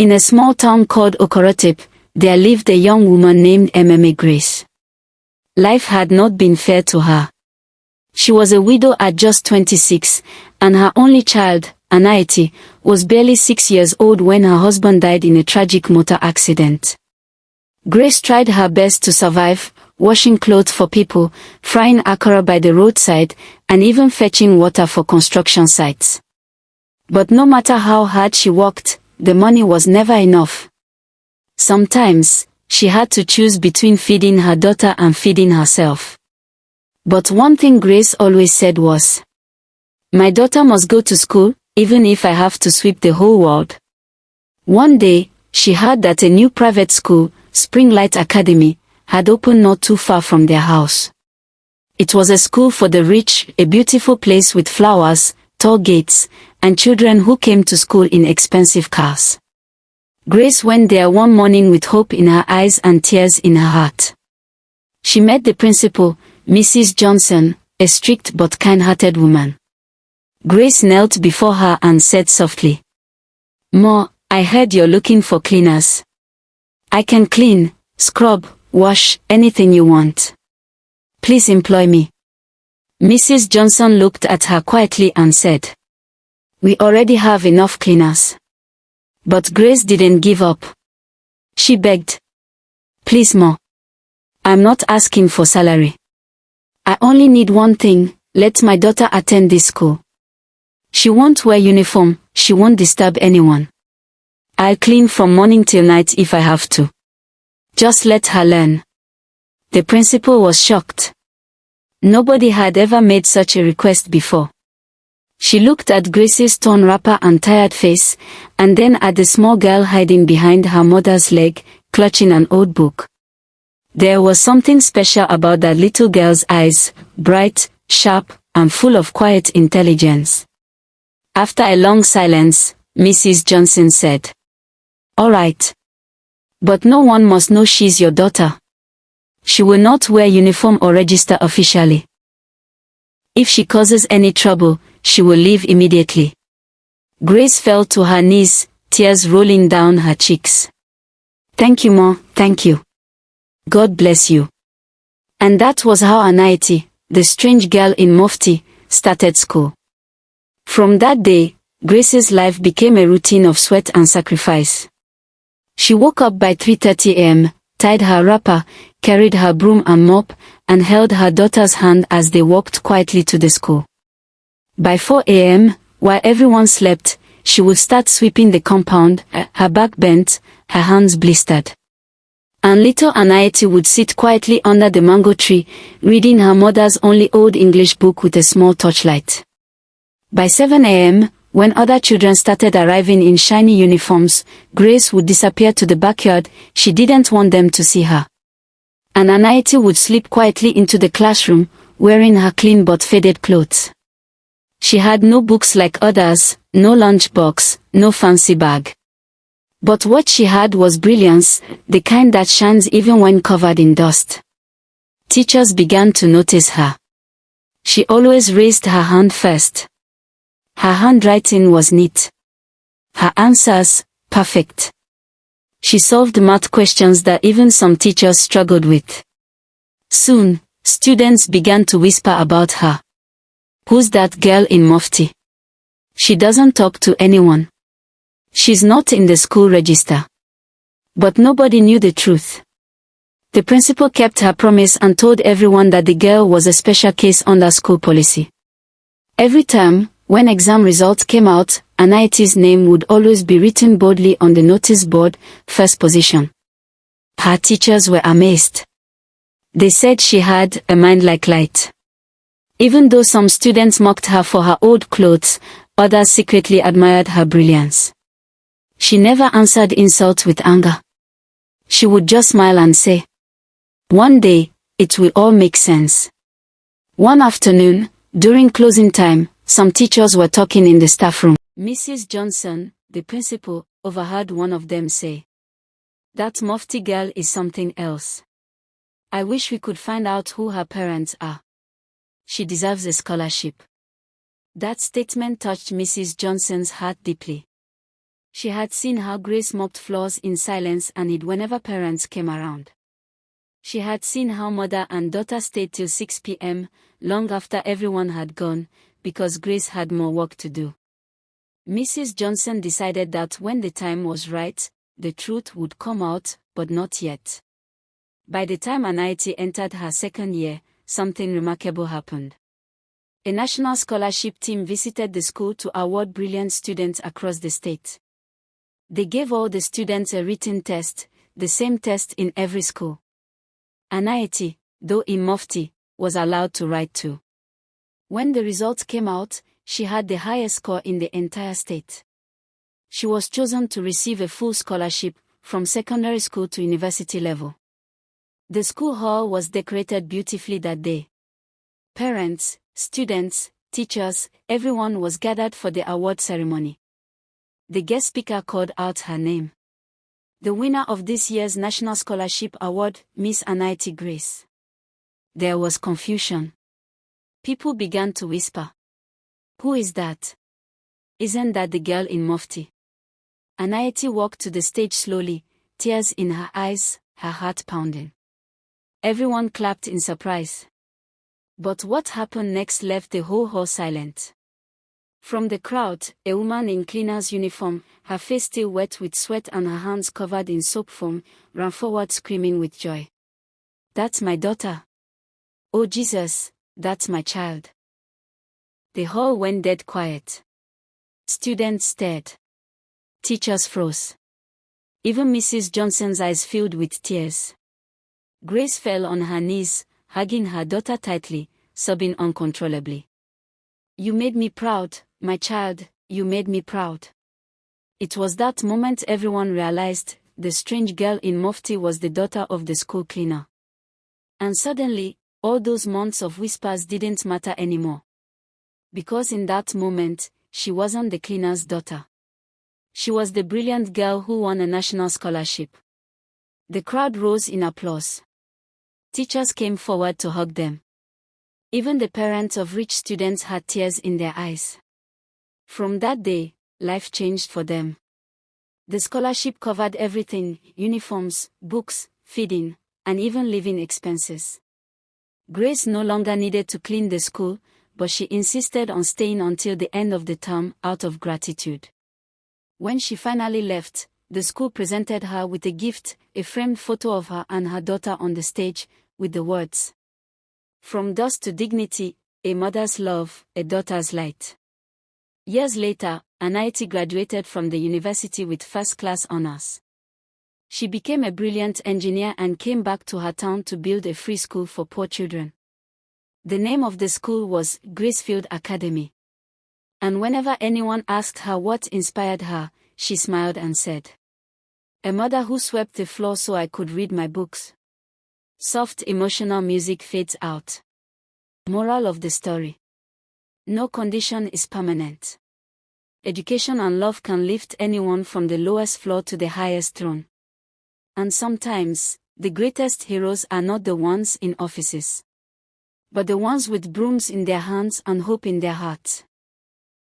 In a small town called Okorotip, there lived a young woman named Ememe Grace. Life had not been fair to her. She was a widow at just 26, and her only child, Anaiti, was barely 6 years old when her husband died in a tragic motor accident. Grace tried her best to survive, washing clothes for people, frying akara by the roadside, and even fetching water for construction sites. But no matter how hard she worked, the money was never enough. Sometimes, she had to choose between feeding her daughter and feeding herself. But one thing Grace always said was, "My daughter must go to school, even if I have to sweep the whole world." One day, she heard that a new private school, Springlight Academy, had opened not too far from their house. It was a school for the rich, a beautiful place with flowers, tall gates, and children who came to school in expensive cars. Grace went there one morning with hope in her eyes and tears in her heart. She met the principal, Mrs. Johnson, a strict but kind-hearted woman. Grace knelt before her and said softly, "Ma, I heard you're looking for cleaners. I can clean, scrub, wash, anything you want. Please employ me." Mrs. Johnson looked at her quietly and said, "We already have enough cleaners." But Grace didn't give up. She begged, "Please, Ma. I'm not asking for salary. I only need one thing, let my daughter attend this school. She won't wear uniform, she won't disturb anyone. I'll clean from morning till night if I have to. Just let her learn." The principal was shocked. Nobody had ever made such a request before. She looked at Grace's torn wrapper and tired face, and then at the small girl hiding behind her mother's leg, clutching an old book. There was something special about that little girl's eyes, bright, sharp, and full of quiet intelligence. After a long silence, Mrs. Johnson said, "All right. But no one must know she's your daughter. She will not wear uniform or register officially. If she causes any trouble, she will leave immediately." Grace fell to her knees, tears rolling down her cheeks. "Thank you, Ma, thank you. God bless you." And that was how Anaiti, the strange girl in Mofti, started school. From that day, Grace's life became a routine of sweat and sacrifice. She woke up by 3:30 a.m., tied her wrapper, carried her broom and mop, and held her daughter's hand as they walked quietly to the school. By 4 a.m., while everyone slept, she would start sweeping the compound, her back bent, her hands blistered. And little Anaiti would sit quietly under the mango tree, reading her mother's only old English book with a small torchlight. By 7 a.m., when other children started arriving in shiny uniforms, Grace would disappear to the backyard. She didn't want them to see her. And Anaiti would slip quietly into the classroom, wearing her clean but faded clothes. She had no books like others, no lunchbox, no fancy bag. But what she had was brilliance, the kind that shines even when covered in dust. Teachers began to notice her. She always raised her hand first. Her handwriting was neat. Her answers, perfect. She solved math questions that even some teachers struggled with. Soon, students began to whisper about her. "Who's that girl in Mofti? She doesn't talk to anyone. She's not in the school register." But nobody knew the truth. The principal kept her promise and told everyone that the girl was a special case under school policy. Every term, when exam results came out, Anaiti's name would always be written boldly on the notice board, first position. Her teachers were amazed. They said she had a mind like light. Even though some students mocked her for her old clothes, others secretly admired her brilliance. She never answered insults with anger. She would just smile and say, "One day, it will all make sense." One afternoon, during closing time, some teachers were talking in the staff room. Mrs. Johnson, the principal, overheard one of them say, "That Mofti girl is something else. I wish we could find out who her parents are. She deserves a scholarship." That statement touched Mrs. Johnson's heart deeply. She had seen how Grace mopped floors in silence and hid whenever parents came around. She had seen how mother and daughter stayed till 6 p.m., long after everyone had gone, because Grace had more work to do. Mrs. Johnson decided that when the time was right, the truth would come out, but not yet. By the time Anayeti entered her second year, something remarkable happened. A national scholarship team visited the school to award brilliant students across the state. They gave all the students a written test, the same test in every school. Anayeti, though in Mofti, was allowed to write too. When the results came out, she had the highest score in the entire state. She was chosen to receive a full scholarship, from secondary school to university level. The school hall was decorated beautifully that day. Parents, students, teachers, everyone was gathered for the award ceremony. The guest speaker called out her name. The winner of this year's National Scholarship Award, Miss Anayeti Grace. There was confusion. People began to whisper. Who is that? Isn't that the girl in Mofti? Anayeti walked to the stage slowly, tears in her eyes, her heart pounding. Everyone clapped in surprise. But what happened next left the whole hall silent. From the crowd, a woman in cleaner's uniform, her face still wet with sweat and her hands covered in soap foam, ran forward screaming with joy. That's my daughter. Oh Jesus, that's my child. The hall went dead quiet. Students stared. Teachers froze. Even Mrs. Johnson's eyes filled with tears. Grace fell on her knees, hugging her daughter tightly, sobbing uncontrollably. You made me proud, my child, you made me proud. It was that moment everyone realized the strange girl in Mofti was the daughter of the school cleaner. And suddenly, all those months of whispers didn't matter anymore. Because in that moment, she wasn't the cleaner's daughter. She was the brilliant girl who won a national scholarship. The crowd rose in applause. Teachers came forward to hug them. Even the parents of rich students had tears in their eyes. From that day, life changed for them. The scholarship covered everything: uniforms, books, feeding, and even living expenses. Grace no longer needed to clean the school, but she insisted on staying until the end of the term out of gratitude. When she finally left, the school presented her with a gift, a framed photo of her and her daughter on the stage, with the words, "From dust to dignity, a mother's love, a daughter's light." Years later, Anayeti graduated from the university with first-class honors. She became a brilliant engineer and came back to her town to build a free school for poor children. The name of the school was Gracefield Academy. And whenever anyone asked her what inspired her, she smiled and said, "A mother who swept the floor so I could read my books." Soft emotional music fades out. Moral of the story: no condition is permanent. Education and love can lift anyone from the lowest floor to the highest throne. And sometimes, the greatest heroes are not the ones in offices, but the ones with brooms in their hands and hope in their hearts.